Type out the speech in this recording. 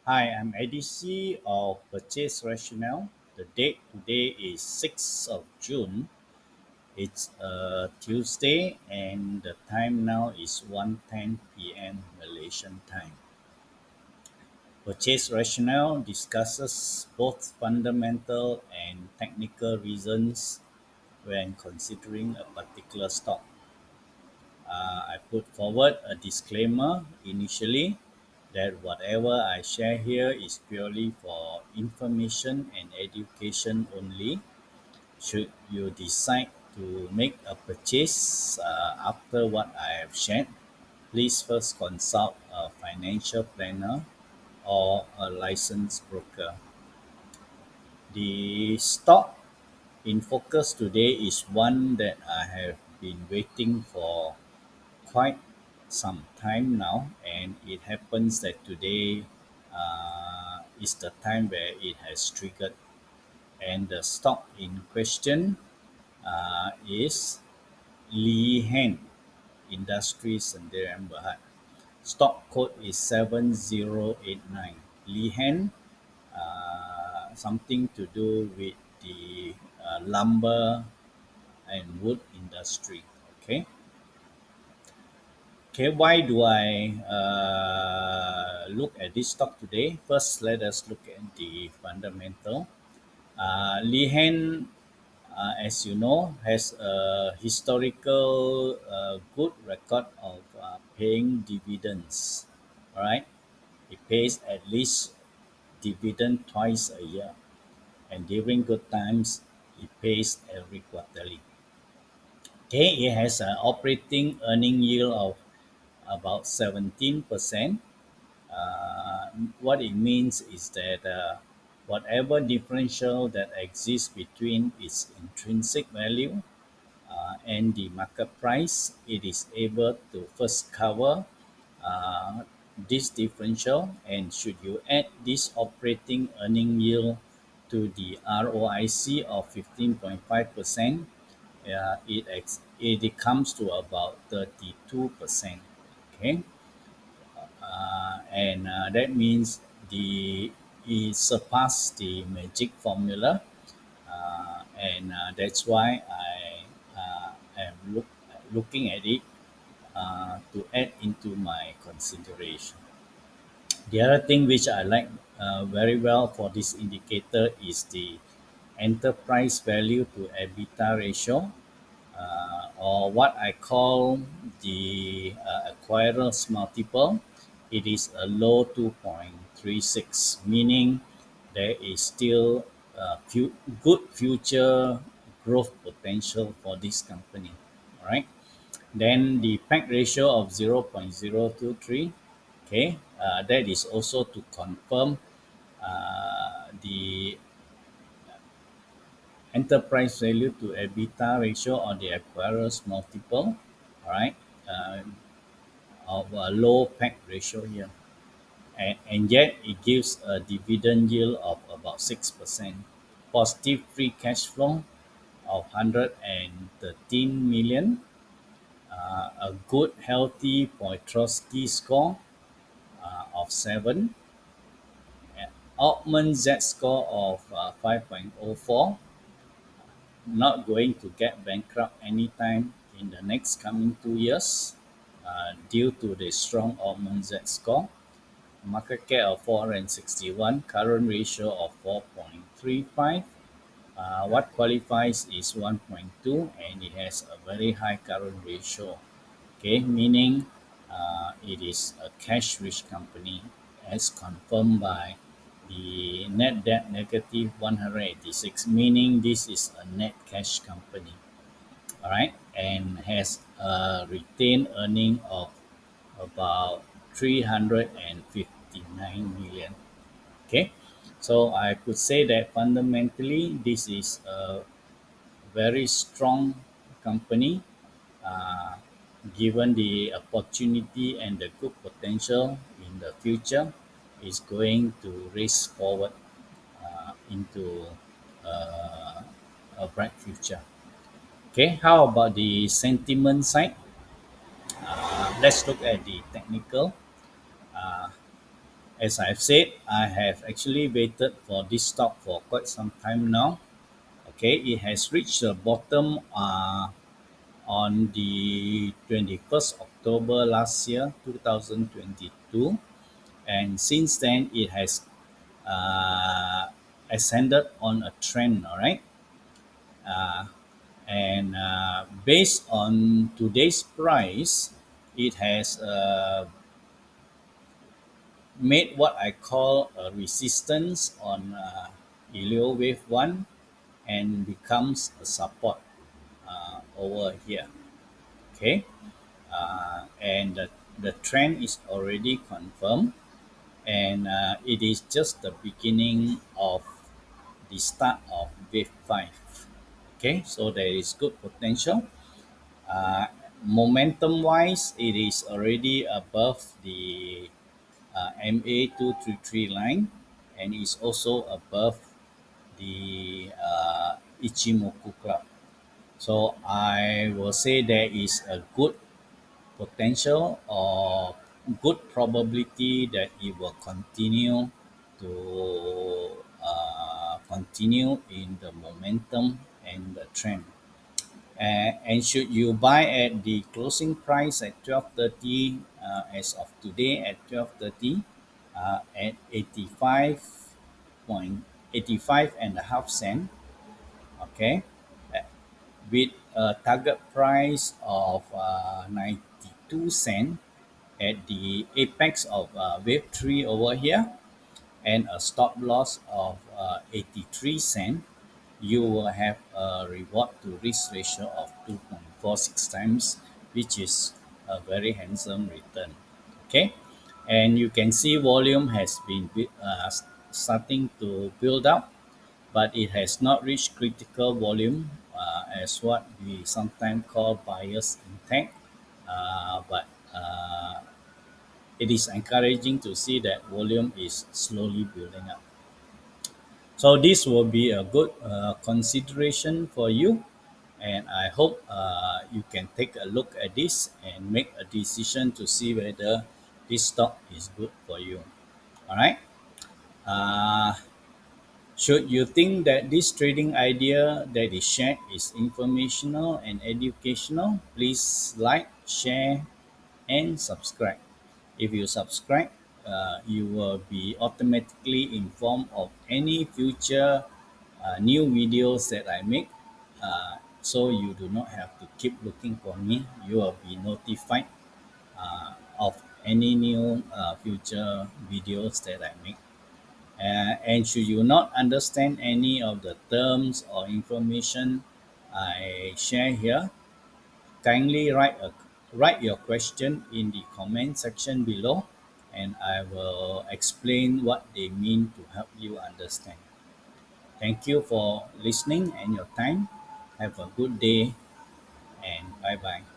Hi, I'm ADC of Purchase Rationale. The date today is 6th of June. It's Tuesday and the time now is 1:10 p.m. Malaysian time. Purchase Rationale discusses both fundamental and technical reasons when considering a particular stock. I put forward a disclaimer initially that whatever I share here is purely for information and education only. Should you decide to make a purchase after what I have shared, please first consult a financial planner or a licensed broker. The stock in focus today is one that I have been waiting for quite some time now, and it happens that today is the time where it has triggered. And the stock in question is Lihan Industries Sendirian Berhad. Stock code is 7089. Lihan, something to do with the lumber and wood industry. Okay. Okay, why do I look at this stock today? First, let us look at the fundamental. Lihen, as you know, has a historical good record of paying dividends. All right, it pays at least dividend twice a year, and during good times, it pays every quarterly. Okay, it has an operating earning yield of about 17%. What it means is that whatever differential that exists between its intrinsic value and the market price, it is able to first cover uh, this differential. And should you add this operating earning yield to the ROIC of 15.5%, it comes to about 32%. Okay, and that means the it surpassed the magic formula, and that's why I am looking at it to add into my consideration. The other thing which I like very well for this indicator is the enterprise value to EBITDA ratio, or what I call the acquirer's multiple. It is a low 2.36, meaning there is still good future growth potential for this company. All right. Then the PAC ratio of 0.023. Okay, that is also to confirm the enterprise value to EBITDA ratio or the acquirer's multiple. All right, uh, of a low PAC ratio here, and yet it gives a dividend yield of about 6%. Positive free cash flow of 113 million. A good healthy Poitrovsky score of 7, Altman Z score of 5.04, not going to get bankrupt anytime in the next coming 2 years due to the strong Altman Z score, market cap of 461, current ratio of 4.35. What qualifies is 1.2, and it has a very high current ratio. Okay, meaning it is a cash rich company as confirmed by the net debt negative 186, meaning this is a net cash company. All right, and has a retained earning of about 359 million. Okay, so I could say that fundamentally this is a very strong company, uh, given the opportunity and the good potential in the future, is going to race forward into uh, a bright future. Okay, how about the sentiment side? Let's look at the technical. As I've said, I have actually waited for this stock for quite some time now. Okay, it has reached the bottom on the 21st October last year, 2022, and since then it has uh, ascended on a trend. All right, uh, and based on today's price, it has made what I call a resistance on Helio wave 1 and becomes a support over here. Okay, and the trend is already confirmed, and it is just the beginning of the start of wave 5. Okay, so there is good potential. Uh, Momentum wise, it is already above the MA 233 line and is also above the Ichimoku Club. So I will say there is a good potential or good probability that it will continue in the momentum and the trend. And should you buy at the closing price at 12:30 as of today at 12:30 at 85 and a half cent, okay, uh, with a target price of 92 cent at the apex of wave 3 over here and a stop loss of 83 cent, you will have a reward to risk ratio of 2.46 times, which is a very handsome return. Okay, and you can see volume has been starting to build up, but it has not reached critical volume as what we sometimes call buyer's intent. But it is encouraging to see that volume is slowly building up. So this will be a good consideration for you, and I hope you can take a look at this and make a decision to see whether this stock is good for you. All right. Uh, should you think that this trading idea that is shared is informational and educational, please like, share, and subscribe. If you subscribe, you will be automatically informed of any future new videos that I make. So you do not have to keep looking for me. You will be notified of any new future videos that I make. And should you not understand any of the terms or information I share here, kindly write your question in the comment section below, and I will explain what they mean to help you understand. Thank you for listening and your time. Have a good day and bye bye.